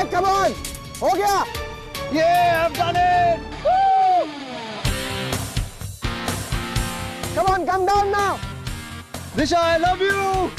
Okay come on, हो गया। I've done it! Come on, come down now. Disha, I love you!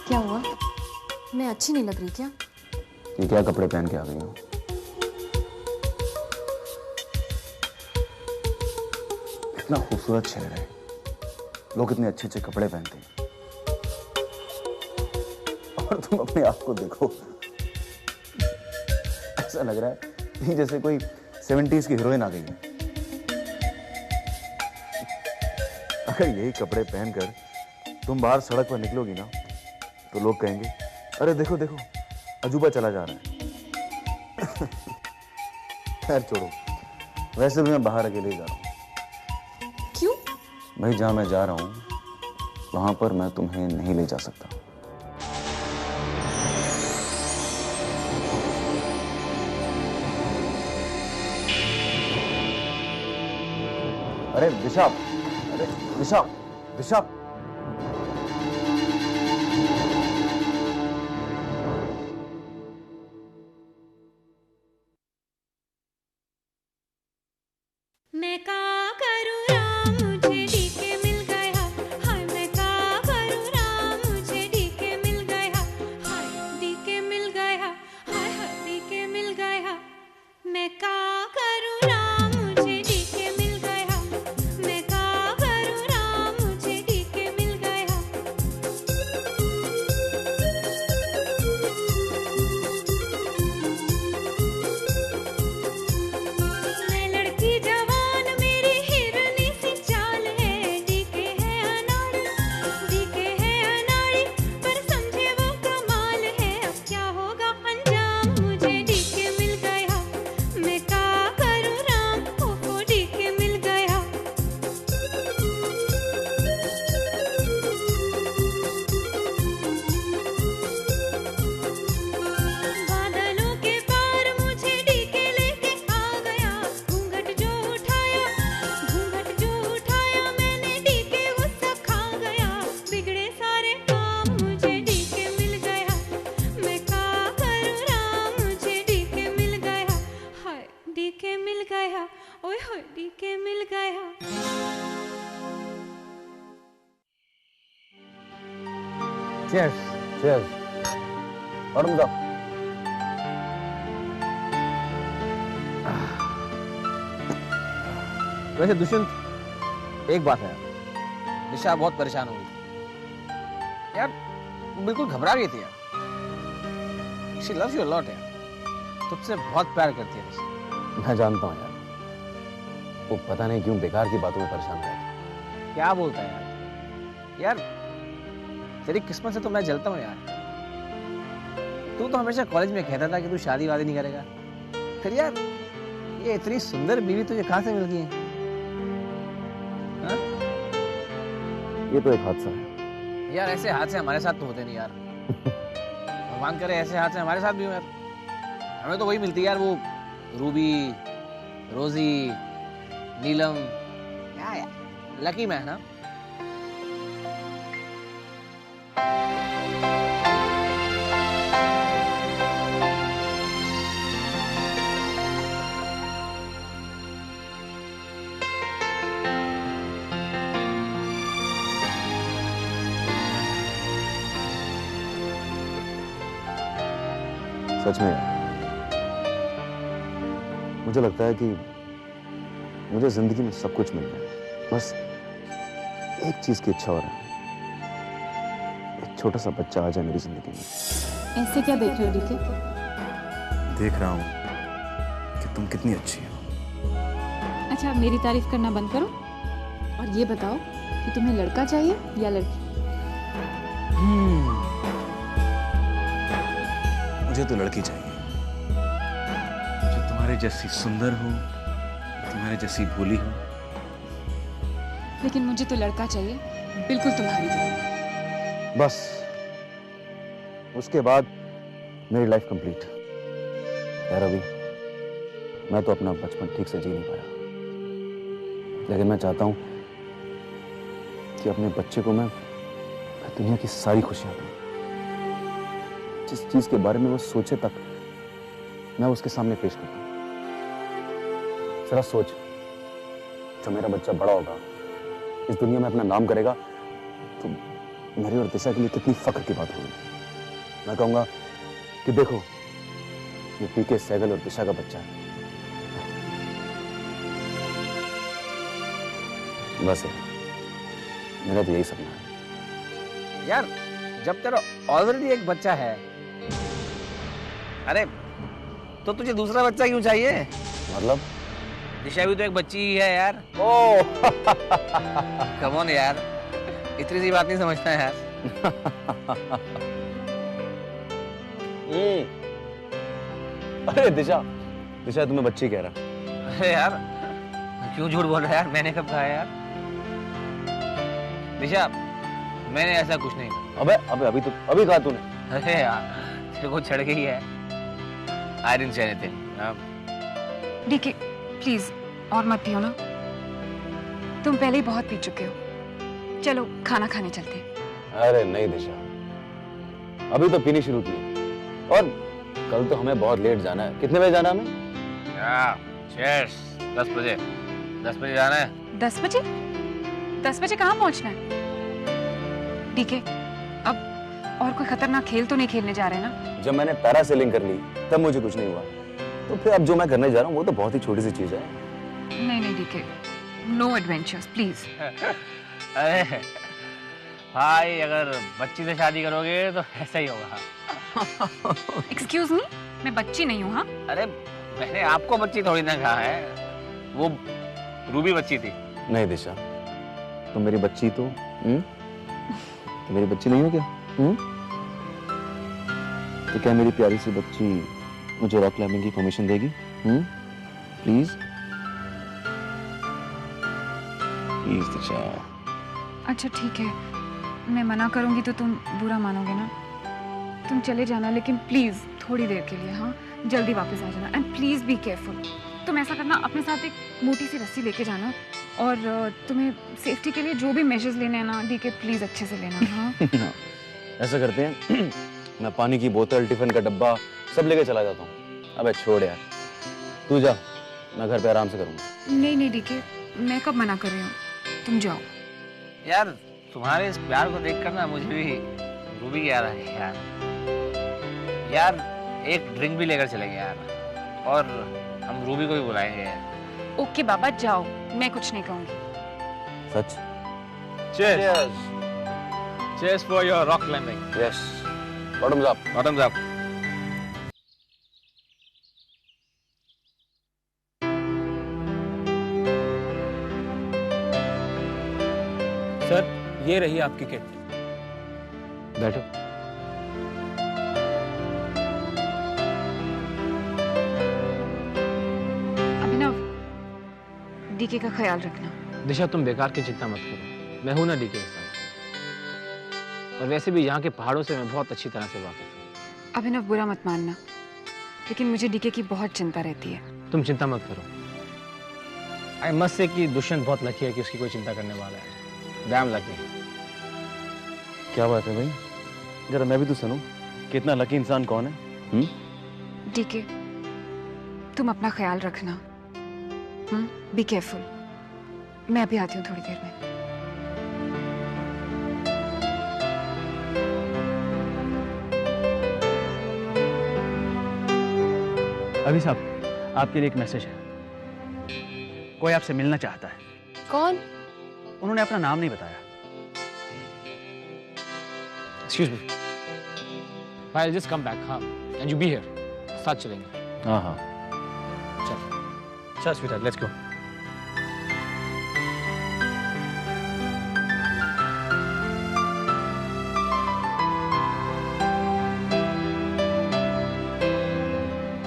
क्या हुआ? मैं अच्छी नहीं लग रही क्या? ये क्या कपड़े पहन के आ गई हो? इतना खूबसूरत शहर है, लोग इतने अच्छे अच्छे कपड़े पहनते हैं, और तुम अपने आप को देखो, ऐसा लग रहा है जैसे कोई 70s की हीरोइन आ गई है। अगर यही कपड़े पहनकर तुम बाहर सड़क पर निकलोगी ना, तो लोग कहेंगे, अरे देखो देखो, अजूबा चला जा रहा है। खैर छोड़ो, वैसे भी मैं बाहर अकेले जा रहा हूँ। क्यों? भाई जहां मैं जा रहा हूँ वहां पर मैं तुम्हें नहीं ले जा सकता। अरे दिशा, अरे दिशा, दिशा। मैं का करूँ राम, मुझे डीके मिल गया। हाय मैं का करूँ राम, मुझे डीके मिल गया। हाय डीके मिल गया, हाय हाय डीके मिल गया। मैं का करूँ राम, मुझे डीके मिल गया। मैं का करूँ राम, मुझे डीके मिल गया। मैं लड़की जवान, मेरी हिरनी सी चाल है। डीके है अनाड़ी, डीके है अनाड़ी, पर समझे वो कमाल है। अब क्या होगा अंजाम, मुझे डीके मिल गया। मैं का करूँ राम, ओहो डीके मिल गया। बादलों के पार मुझे डीके लेके आ गया। घूंघट जो उठाया मैंने, डीके गुस्सा खा गया। बिगड़े सारे काम, मुझे डीके मिल गया। मैं का करूँ राम, मुझे डीके मिल गया। हाय डीके मिल गया, ओए होए डीके मिल गया। Cheers, cheers. और तुम जाओ। वैसे दुष्यंत, एक बात है, दिशा बहुत परेशान हो गई यार। वो बिल्कुल घबरा गई थी यार। She loves you a lot यार, तुझसे बहुत प्यार करती है दिशा। मैं जानता हूँ यार, वो पता नहीं क्यों बेकार की बातों में परेशान रहता है। क्या बोलता है यार? यार तेरी किस्मत से तो मैं जलता हूँ यार। तू तो हमेशा कॉलेज में कहता था कि तू शादी वादी नहीं करेगा, फिर यार ये इतनी सुंदर बीवी तुझे कहाँ से मिल गई है? हाँ? ये तो एक हादसा है यार ऐसे हादसे हमारे साथ तो होते नहीं यार। भगवान करे ऐसे हादसे हमारे साथ भी हो यार। हमें तो वही मिलती है यार, वो रूबी, रोजी, नीलम। क्या यार, लकी मैं ना। सच में यार। मुझे लगता है कि मुझे जिंदगी में सब कुछ मिल गया, बस एक चीज की इच्छा हो रहा है, एक छोटा सा बच्चा आ जाए मेरी जिंदगी में। ऐसे क्या देख रहे हो डीके? देख रहा हूँ कि तुम कितनी अच्छी हो। अच्छा, मेरी तारीफ करना बंद करो और ये बताओ कि तुम्हें लड़का चाहिए या लड़की? मुझे तो लड़की चाहिए जो तुम्हारे जैसी सुंदर हो, तुम्हारे जैसी भोली हो। लेकिन मुझे तो लड़का चाहिए, बिल्कुल तुम्हारी तरह। बस उसके बाद मेरी लाइफ कंप्लीट। यार अभी मैं तो अपना बचपन ठीक से जी नहीं पाया, लेकिन मैं चाहता हूं कि अपने बच्चे को मैं दुनिया की सारी खुशियां दूं। जिस चीज के बारे में वो सोचे तक मैं उसके सामने पेश करता हूं। जरा सोच, जो मेरा बच्चा बड़ा होगा, इस दुनिया में अपना नाम करेगा, तो मेरी और दिशा के लिए कितनी फख्र की बात होगी। मैं कहूंगा कि देखो, ये टीके, सहगल और दिशा का बच्चा है। बस है, मेरा तो यही सपना है। यार जब तेरा ऑलरेडी एक बच्चा है, अरे तो तुझे दूसरा बच्चा क्यों चाहिए? मतलब? दिशा भी तो एक बच्ची ही है यार। ओह कम ऑन यार, इतनी सी बात नहीं समझता है यार। अरे दिशा, दिशा तुम्हें बच्ची कह रहा। अरे यार क्यों झूठ बोल रहा है यार, मैंने कब कहा यार? दिशा, मैंने ऐसा कुछ नहीं कहा। अबे अभी अभी कहा तूने। अरे यार तेरे को चढ़ गई है। I didn't say anything. DK please और मत पियो ना, तुम पहले ही बहुत पी चुके हो। चलो खाना खाने चलते हैं। अरे नहीं दिशा, अभी तो पीनी शुरू की है, और कल तो हमें बहुत लेट जाना है। कितने बजे जाना हमें? Cheers. 10 बजे। 10 बजे जाना है। 10 बजे? 10 बजे कहाँ पहुँचना है? डीके, अब और कोई खतरनाक खेल तो नहीं खेलने जा रहे ना? जब मैंने पैरासेलिंग कर ली तब मुझे कुछ नहीं हुआ, तो फिर अब जो मैं करने जा रहा हूँ वो तो बहुत ही छोटी सी चीज है। नहीं डीके, नो एडवेंचर्स प्लीज। अरे भाई, अगर बच्ची से शादी करोगे तो ऐसा ही होगा। एक्सक्यूज मी, मैं बच्ची नहीं हूँ। हाँ, अरे मैंने आपको बच्ची थोड़ी ना कहा है, वो रूबी बच्ची थी। नहीं दिशा, तुम मेरी बच्ची तो मेरी बच्ची नहीं हो क्या? तो क्या मेरी प्यारी सी बच्ची मुझे रॉक क्लाइंबिंग की परमिशन देगी? प्लीज प्लीज दिशा। अच्छा ठीक है, मैं मना करूंगी तो तुम बुरा मानोगे ना? तुम चले जाना, लेकिन प्लीज थोड़ी देर के लिए। हाँ, जल्दी वापस आ जाना, एंड प्लीज बी केयरफुल। तुम ऐसा करना, अपने साथ एक मोटी सी रस्सी लेके जाना, और तुम्हें सेफ्टी के लिए जो भी मेजर्स लेने हैं ना डीके, प्लीज अच्छे से लेना। हाँ ऐसा करते हैं, मैं पानी की बोतल, टिफिन का डब्बा सब लेके चला जाता हूँ। अबे छोड़ यार, तू जा, मैं घर पे आराम से करूँगा। नहीं डीके, मैं कब मना कर रही हूँ, तुम जाओ। यार तुम्हारे इस प्यार को देखकर ना मुझे भी रूबी की याद आ गई यार। यार एक ड्रिंक भी लेकर चलेंगे यार, और हम रूबी को भी बुलाएंगे यार। ओके बाबा, जाओ, मैं कुछ नहीं कहूंगी। सच? Cheers. Cheers for your rock climbing. Yes, bottoms up. Bottoms up. Sir, ये रही आपकी किट। बैठो। अभिनव, डीके का ख्याल रखना। दिशा, तुम बेकार की चिंता मत करो, मैं हूं ना डीके के साथ। और वैसे भी यहाँ के पहाड़ों से मैं बहुत अच्छी तरह से वाकिफ हूँ। अभिनव, बुरा मत मानना, लेकिन मुझे डीके की बहुत चिंता रहती है। तुम चिंता मत करो। आई मस्ट से कि दुष्यंत बहुत लकी है कि उसकी कोई चिंता करने वाला है। Dam lucky. क्या बात है भाई, जरा मैं भी तो सुनूं, कितना लकी इंसान कौन है? डीके, तुम अपना ख्याल रखना। Be careful. मैं अभी आती हूँ थोड़ी देर में। अभी साहब, आपके लिए एक मैसेज है। कोई आपसे मिलना चाहता है। कौन? उन्होंने अपना नाम नहीं बताया। Excuse me. I'll just come back, हाँ, and you be here. साथ चलेंगे। हाँ हाँ चल sweetheart, let's go.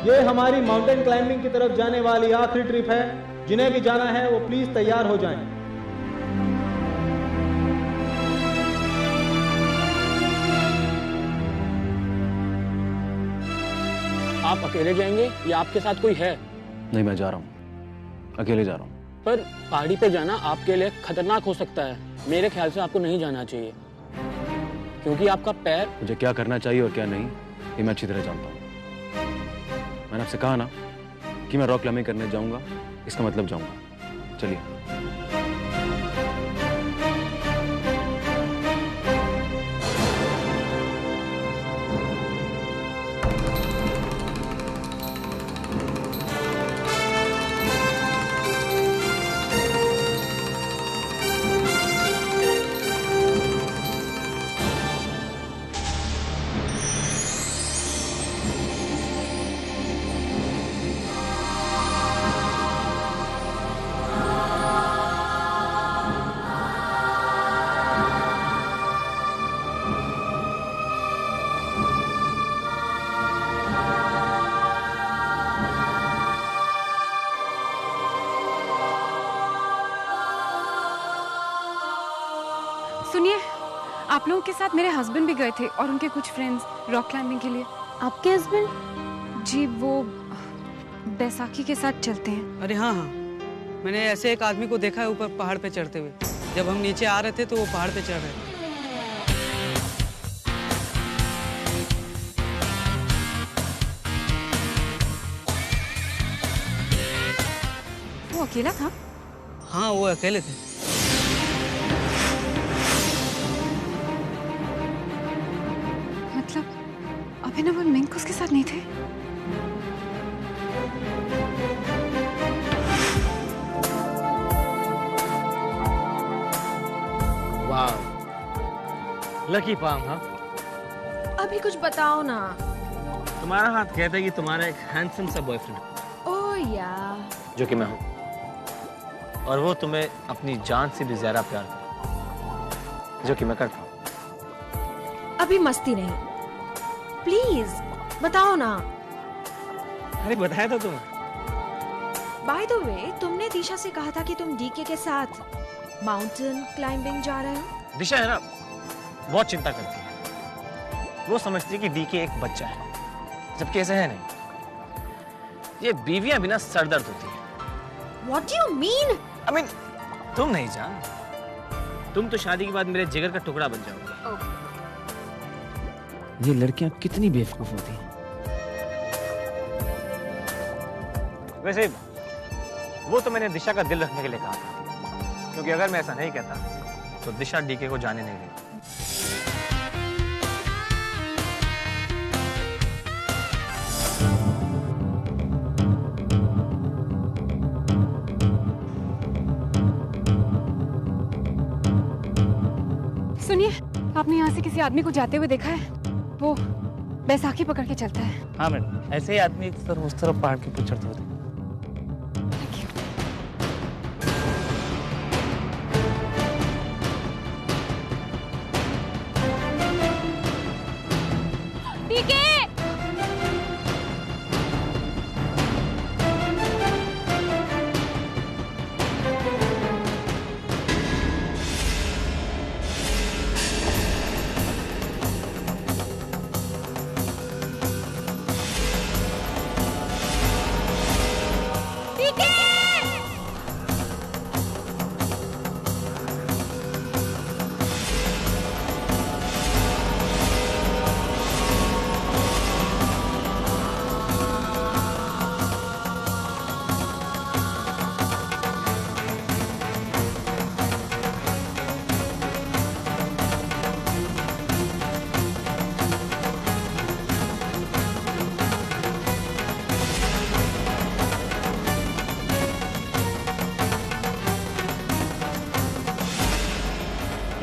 ये हमारी माउंटेन क्लाइंबिंग की तरफ जाने वाली आखिरी ट्रिप है। जिन्हें भी जाना है वो प्लीज तैयार हो जाएं। आप अकेले जाएंगे या आपके साथ कोई है? नहीं, मैं जा रहा हूँ, अकेले जा रहा हूँ। पर पहाड़ी पे जाना आपके लिए खतरनाक हो सकता है। मेरे ख्याल से आपको नहीं जाना चाहिए, क्योंकि आपका पैर। मुझे क्या करना चाहिए और क्या नहीं, ये मैं अच्छी तरह जानता हूँ। मैंने आपसे कहा ना कि मैं रॉक क्लाइंबिंग करने जाऊंगा, इसका मतलब जाऊंगा। चलिए। सुनिए, आप लोगों के साथ मेरे हस्बैंड भी गए थे और उनके कुछ फ्रेंड्स रॉक क्लाइंबिंग के लिए। आपके हस्बैंड? जी, वो बैसाखी के साथ चलते हैं। अरे हाँ हाँ, मैंने ऐसे एक आदमी को देखा है ऊपर पहाड़ पे चढ़ते हुए। जब हम नीचे आ रहे थे तो वो पहाड़ पे चढ़ रहे थे। वो अकेला था? हाँ, वो अकेले थे। मतलब अभिनव और मिंक उसके साथ नहीं थे? वाह, लकी पाम। हाँ, अभी कुछ बताओ ना। तुम्हारा हाथ कहता है कि तुम्हारा एक हैंडसम सा बॉयफ्रेंड। ओह या, जो कि मैं हूँ, और वो तुम्हें अपनी जान से भी ज्यादा प्यार करता, जो कि मैं करता हूँ। अभी मस्ती नहीं, प्लीज बताओ ना। अरे बताया था तुम्हें। बाय द वे, तुमने दिशा से कहा था कि तुम डीके के साथ माउंटेन क्लाइंबिंग जा रहे हो। दिशा है ना, बहुत चिंता करती है। वो समझती है कि डीके एक बच्चा है, जबकि ऐसा है नहीं। ये बीवियां बिना सरदर्द होती है। What do you mean? I mean, तुम नहीं जान, तुम तो शादी के बाद मेरे जिगर का टुकड़ा बन जाओगे। ये लड़कियां कितनी बेवकूफ होती हैं। वैसे वो तो मैंने दिशा का दिल रखने के लिए कहा था, क्योंकि अगर मैं ऐसा नहीं कहता तो दिशा डीके को जाने नहीं देती। सुनिए, आपने यहाँ से किसी आदमी को जाते हुए देखा है? वो बैसाखी पकड़ के चलता है। हाँ मैडम, ऐसे ही आदमी इस तरफ उस तरफ पहाड़ के ऊपर चढ़ते होते।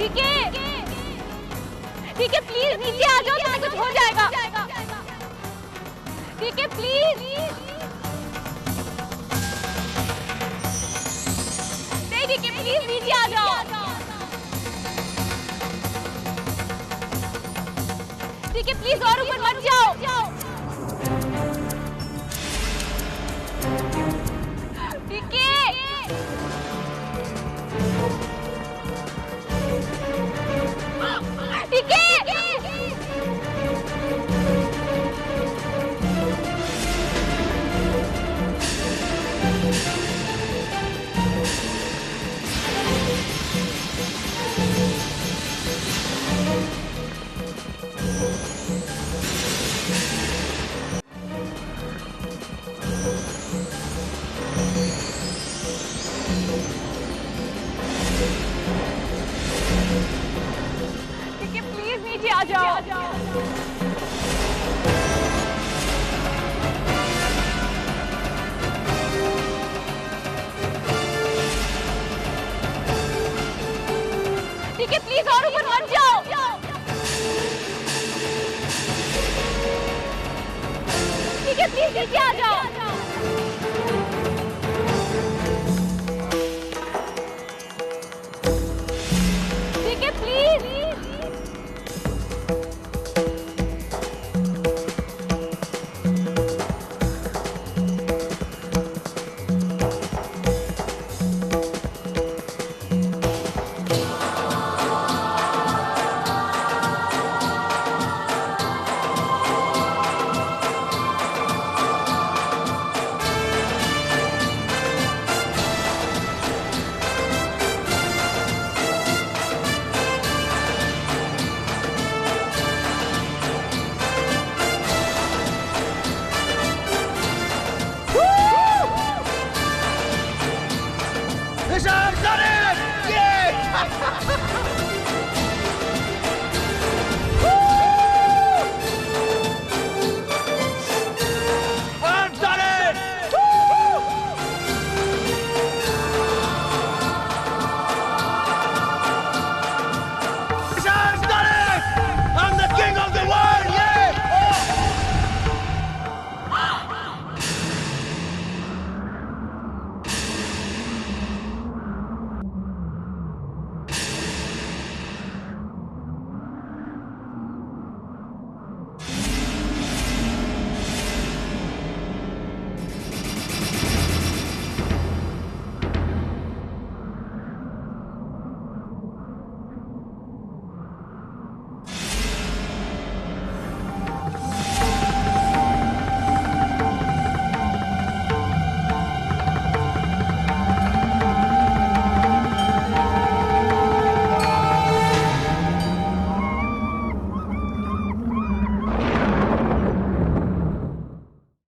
डीके डीके प्लीज नीचे आ जाओ, तुम्हें कुछ हो जाएगा। डीके प्लीज नहीं, डीके प्लीज नीचे आ जाओ। डीके प्लीज और ऊपर मत जाओ। डीके डीके डीके प्लीज नीचे आ जाओ। डीके प्लीज और ऊपर मत जाओ। डीके प्लीज नीचे आ जाओ। DK please Mission done it! Yeah!